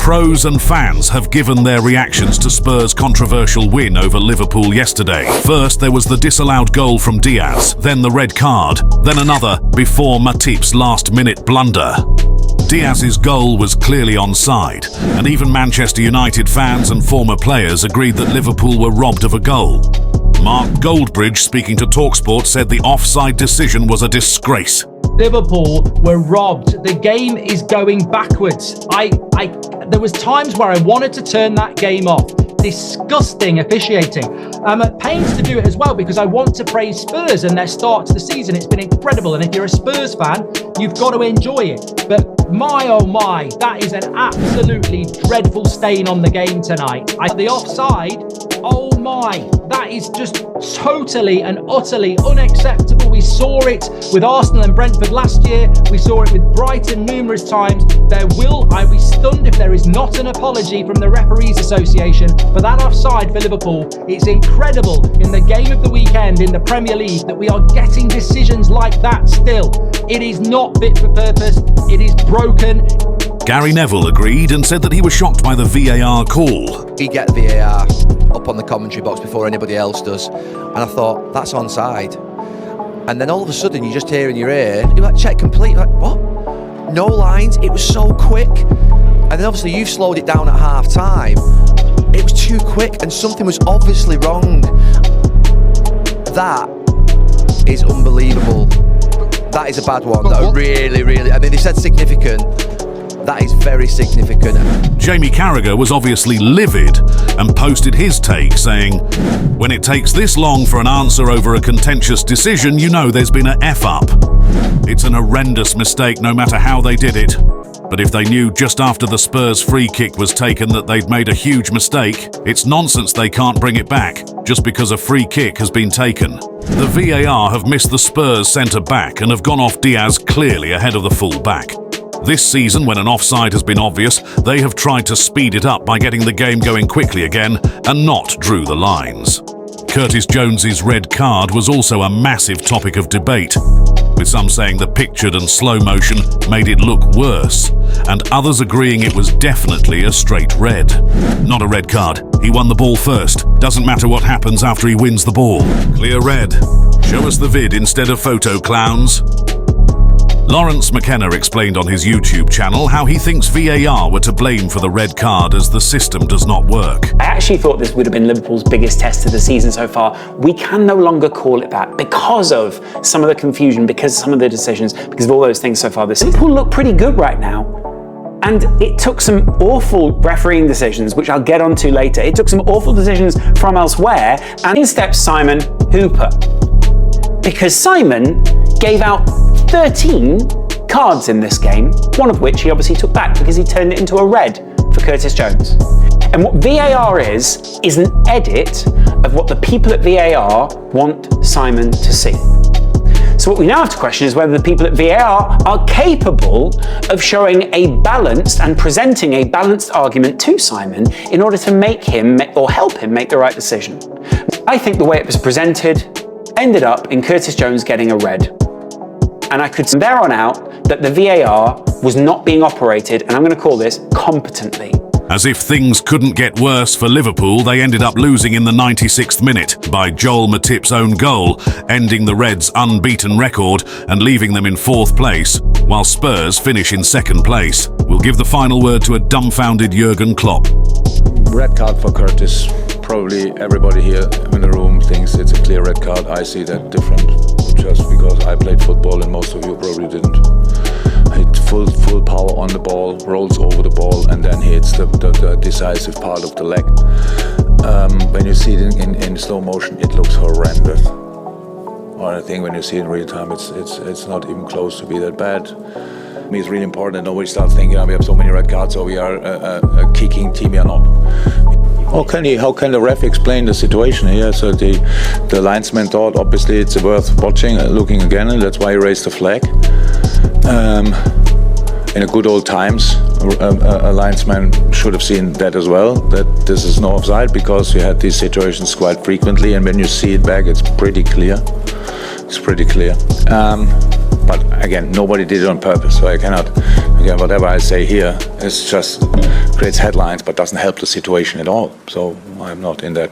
Pros and fans have given their reactions to Spurs' controversial win over Liverpool yesterday. First, there was the disallowed goal from Diaz, then the red card, then another before Matip's last-minute blunder. Diaz's goal was clearly onside, and even Manchester United fans and former players agreed that Liverpool were robbed of a goal. Mark Goldbridge, speaking to TalkSport, said the offside decision was a disgrace. Liverpool were robbed. The game is going backwards. There was times where I wanted to turn that game off. Disgusting officiating. I'm at pains to do it as well because I want to praise Spurs and their start to the season. It's been incredible, and if you're a Spurs fan, you've got to enjoy it. But my oh my, that is an absolutely dreadful stain on the game tonight. The offside, oh my, that is just totally and utterly unacceptable. We saw it with Arsenal and Brentford last year. We saw it with Brighton numerous times. I'd be stunned if there is not an apology from the Referees Association for that offside for Liverpool. It's incredible in the game of the weekend in the Premier League that we are getting decisions like that still. It is not fit for purpose. It is broken. Gary Neville agreed and said that he was shocked by the VAR call. We get VAR up on the commentary box before anybody else does, and I thought, that's onside. And then all of a sudden you just hear in your ear, you're like, check complete, you're like, what? No lines, it was so quick. And then obviously you've slowed it down at half time. It was too quick and something was obviously wrong. That is unbelievable. That is a bad one. Really, I mean, they said significant. That is very significant. Jamie Carragher was obviously livid and posted his take, saying, "When it takes this long for an answer over a contentious decision, you know there's been a F-up. It's an horrendous mistake no matter how they did it. But if they knew just after the Spurs free kick was taken that they'd made a huge mistake, it's nonsense they can't bring it back just because a free kick has been taken. The VAR have missed the Spurs centre-back and have gone off Diaz clearly ahead of the full-back. This season, when an offside has been obvious, they have tried to speed it up by getting the game going quickly again and not drew the lines." Curtis Jones's red card was also a massive topic of debate, with some saying the pictured and slow motion made it look worse, and others agreeing it was definitely a straight red. Not a red card. He won the ball first. Doesn't matter what happens after he wins the ball. Clear red. Show us the vid instead of photo, clowns. Lawrence McKenna explained on his YouTube channel how he thinks VAR were to blame for the red card as the system does not work. I actually thought this would have been Liverpool's biggest test of the season so far. We can no longer call it that because of some of the confusion, because of some of the decisions, because of all those things so far. Liverpool look pretty good right now. And it took some awful refereeing decisions, which I'll get onto later. It took some awful decisions from elsewhere, and in steps Simon Hooper. Because Simon gave out 13 cards in this game, one of which he obviously took back because he turned it into a red for Curtis Jones. And what VAR is an edit of what the people at VAR want Simon to see. So what we now have to question is whether the people at VAR are capable of showing a balanced and presenting a balanced argument to Simon in order to make him or help him make the right decision. I think the way it was presented ended up in Curtis Jones getting a red. And I could from there on out that the VAR was not being operated, and I'm going to call this competently. As if things couldn't get worse for Liverpool, they ended up losing in the 96th minute by Joel Matip's own goal, ending the Reds' unbeaten record and leaving them in 4th place, while Spurs finish in 2nd place. We'll give the final word to a dumbfounded Jurgen Klopp. Red card for Curtis. Probably everybody here in the room thinks it's a clear red card. I see that different, just because I played football and most of you probably didn't. Hit full power on the ball, rolls over the ball, and then hits the decisive part of the leg. When you see it in slow motion, it looks horrendous. Or I think when you see it in real time, it's not even close to be that bad. I mean, it's really important that nobody starts thinking, we have so many red cards, so we are a kicking team. We are not. How can the ref explain the situation here? So the linesman thought obviously it's worth watching, looking again, and that's why he raised the flag. In the good old times, a linesman should have seen that as well, that this is no offside, because you had these situations quite frequently, and when you see it back, it's pretty clear. But again, nobody did it on purpose, so I cannot. Again, whatever I say here is just creates headlines, but doesn't help the situation at all. So I'm not in that